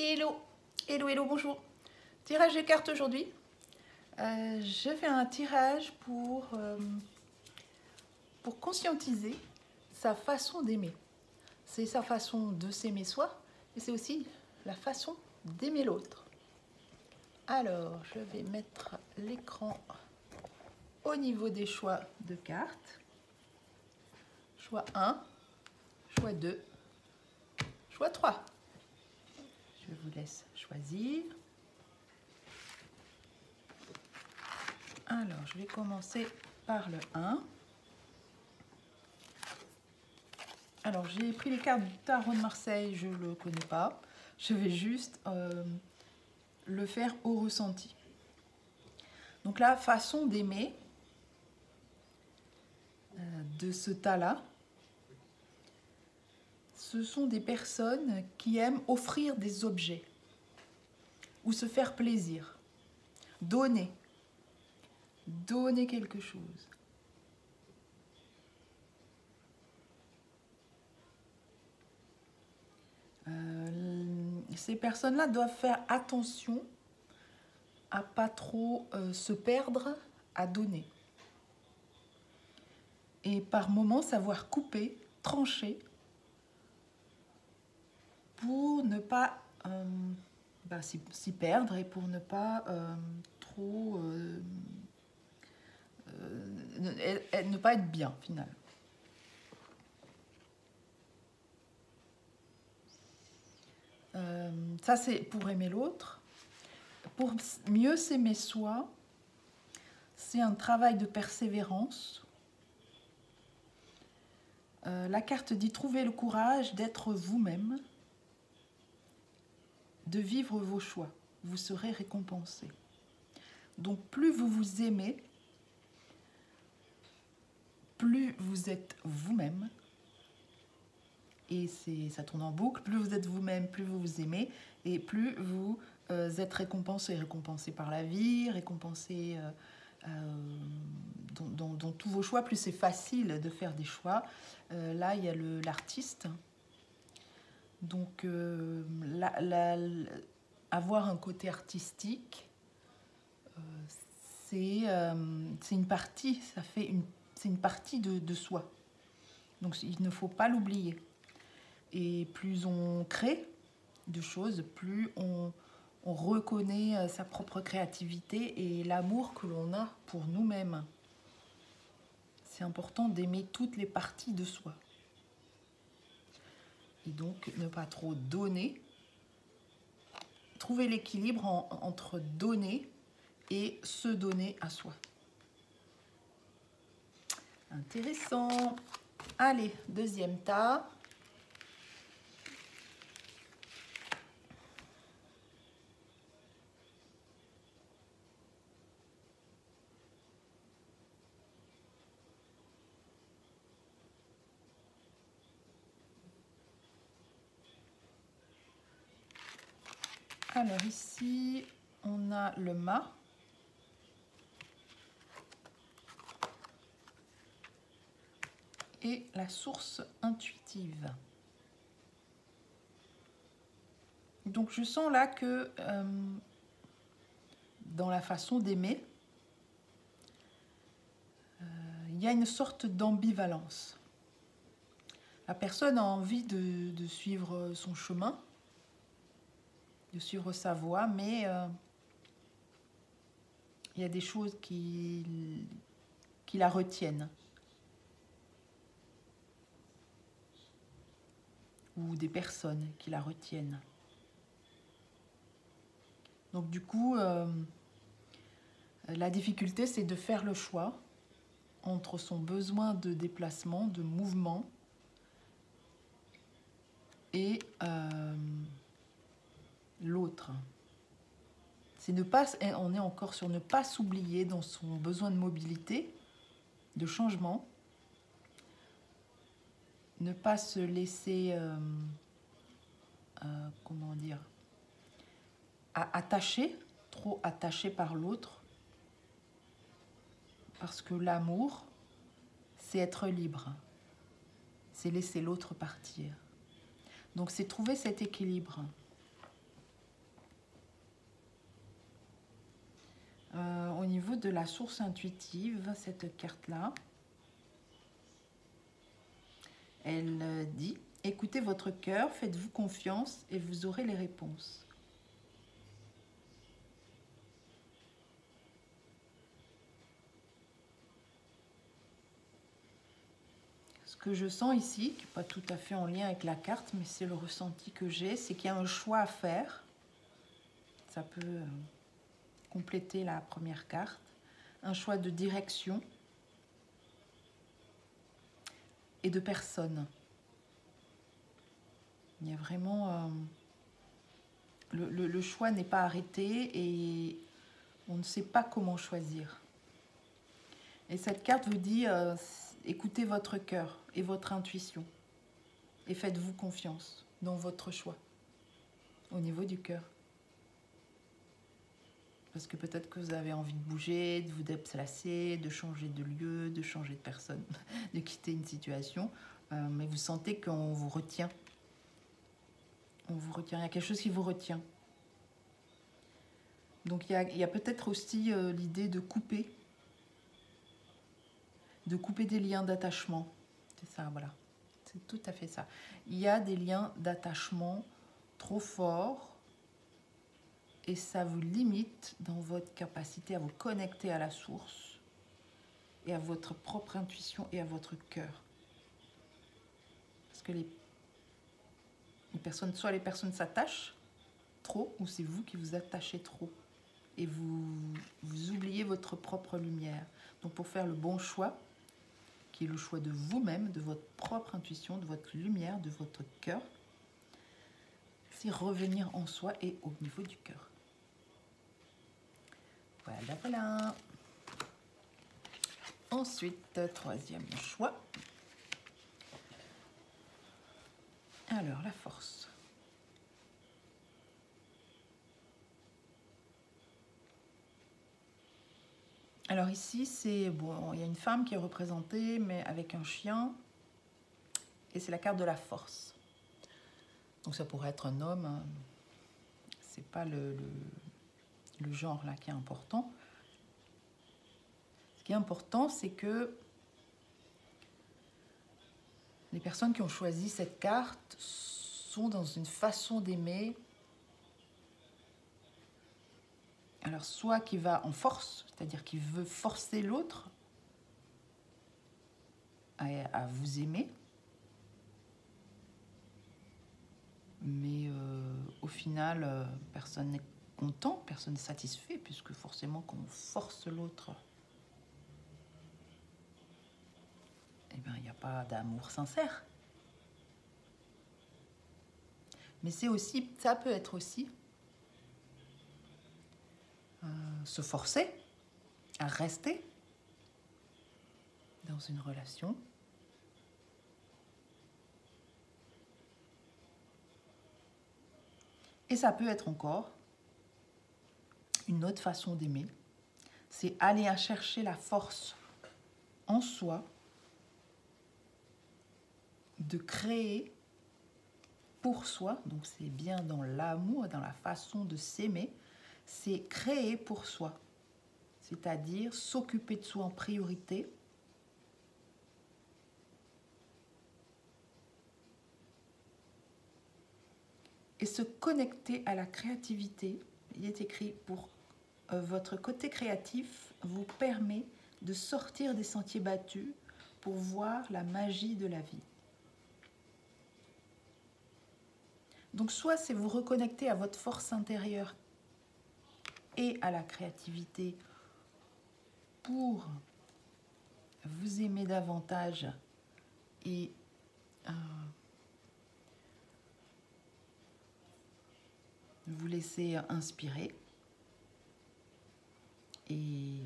Hello, hello, hello, bonjour. Tirage de cartes aujourd'hui. Je fais un tirage pour conscientiser sa façon d'aimer. C'est sa façon de s'aimer soi et c'est aussi la façon d'aimer l'autre. Alors, je vais mettre l'écran au niveau des choix de cartes. Choix 1, choix 2, choix 3. Je vous laisse choisir. Alors, je vais commencer par le 1. Alors, j'ai pris les cartes du tarot de Marseille, je ne le connais pas. Je vais juste le faire au ressenti. Donc, la façon d'aimer de ce tas-là, ce sont des personnes qui aiment offrir des objets ou se faire plaisir, donner quelque chose. Ces personnes-là doivent faire attention à pas trop se perdre à donner. Et par moments, savoir couper, trancher, pour ne pas s'y perdre et pour ne pas trop... ne pas être bien, finalement. Ça, c'est pour aimer l'autre. Pour mieux s'aimer soi, c'est un travail de persévérance. La carte dit « Trouvez le courage d'être vous-même, de vivre vos choix. Vous serez récompensé. » Donc, plus vous vous aimez, plus vous êtes vous-même. Et ça tourne en boucle. Plus vous êtes vous-même, plus vous vous aimez. Et plus vous êtes récompensé. Récompensé par la vie, récompensé dans tous vos choix. Plus c'est facile de faire des choix. Là, il y a l'artiste. Donc, avoir un côté artistique, c'est une partie, c'est une partie de soi. Donc, il ne faut pas l'oublier. Et plus on crée de choses, plus on reconnaît sa propre créativité et l'amour que l'on a pour nous-mêmes. C'est important d'aimer toutes les parties de soi. Et donc, ne pas trop donner. Trouver l'équilibre entre donner et se donner à soi. Intéressant. Allez, deuxième tas. Alors ici, on a le mât. Et la source intuitive. Donc je sens là que dans la façon d'aimer, il y a une sorte d'ambivalence. La personne a envie de suivre son chemin, de suivre sa voie, mais il y a des choses qui la retiennent. Ou des personnes qui la retiennent. Donc du coup, la difficulté, c'est de faire le choix entre son besoin de déplacement, de mouvement, et l'autre. On est encore sur ne pas s'oublier dans son besoin de mobilité, de changement, ne pas se laisser, comment dire, trop attaché par l'autre, parce que l'amour, c'est être libre, c'est laisser l'autre partir. Donc c'est trouver cet équilibre. niveau de la source intuitive, cette carte-là, elle dit « Écoutez votre cœur, faites-vous confiance et vous aurez les réponses. » Ce que je sens ici, qui n'est pas tout à fait en lien avec la carte, mais c'est le ressenti que j'ai, c'est qu'il y a un choix à faire. Ça peut compléter la première carte. Un choix de direction et de personne. Il y a vraiment... le choix n'est pas arrêté et on ne sait pas comment choisir. Et cette carte vous dit, écoutez votre cœur et votre intuition et faites-vous confiance dans votre choix au niveau du cœur. Parce que peut-être que vous avez envie de bouger, de vous déplacer, de changer de lieu, de changer de personne, de quitter une situation, mais vous sentez qu'on vous retient. On vous retient, il y a quelque chose qui vous retient. Donc il y a peut-être aussi l'idée de couper des liens d'attachement. C'est ça, voilà. C'est tout à fait ça. Il y a des liens d'attachement trop forts et ça vous limite dans votre capacité à vous connecter à la source et à votre propre intuition et à votre cœur. Parce que les personnes, soit les personnes s'attachent trop, ou c'est vous qui vous attachez trop. Et vous oubliez votre propre lumière. Donc pour faire le bon choix, qui est le choix de vous-même, de votre propre intuition, de votre lumière, de votre cœur, c'est revenir en soi et au niveau du cœur. Voilà, voilà. Ensuite, troisième choix. Alors, la force. Alors ici, c'est bon, il y a une femme qui est représentée, mais avec un chien, et c'est la carte de la force. Donc ça pourrait être un homme, hein. C'est pas le genre là qui est important. Ce qui est important, c'est que les personnes qui ont choisi cette carte sont dans une façon d'aimer. Alors, soit qui va en force, c'est-à-dire qui veut forcer l'autre à vous aimer, mais au final, personne n'est content, personne n'est satisfait, puisque forcément, quand on force l'autre, eh bien, il n'y a pas d'amour sincère. Mais c'est aussi, ça peut être aussi se forcer à rester dans une relation. Et ça peut être encore une autre façon d'aimer, c'est aller à chercher la force en soi de créer pour soi, donc c'est bien dans l'amour, dans la façon de s'aimer, c'est créer pour soi, c'est-à-dire s'occuper de soi en priorité, et se connecter à la créativité. Il est écrit pour votre côté créatif vous permet de sortir des sentiers battus pour voir la magie de la vie. Donc soit c'est vous reconnecter à votre force intérieure et à la créativité pour vous aimer davantage et vous laisser inspirer. Et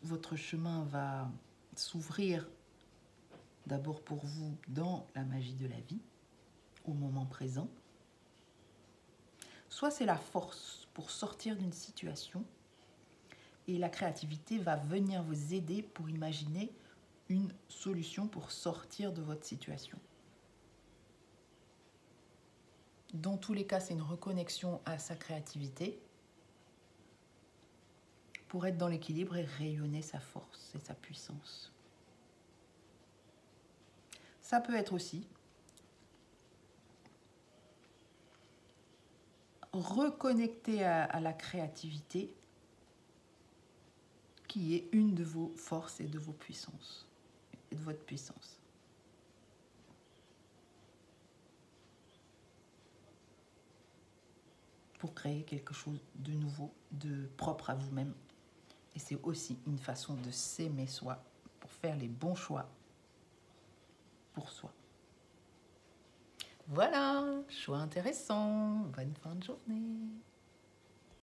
votre chemin va s'ouvrir d'abord pour vous dans la magie de la vie, au moment présent. Soit c'est la force pour sortir d'une situation et la créativité va venir vous aider pour imaginer une solution pour sortir de votre situation. Dans tous les cas, c'est une reconnexion à sa créativité. pour être dans l'équilibre et rayonner sa force et sa puissance. Ça peut être aussi reconnecter à la créativité qui est une de vos forces et de vos puissances et de votre puissance. Pour créer quelque chose de nouveau, de propre à vous-même. Et c'est aussi une façon de s'aimer soi, pour faire les bons choix pour soi. Voilà, choix intéressant. Bonne fin de journée.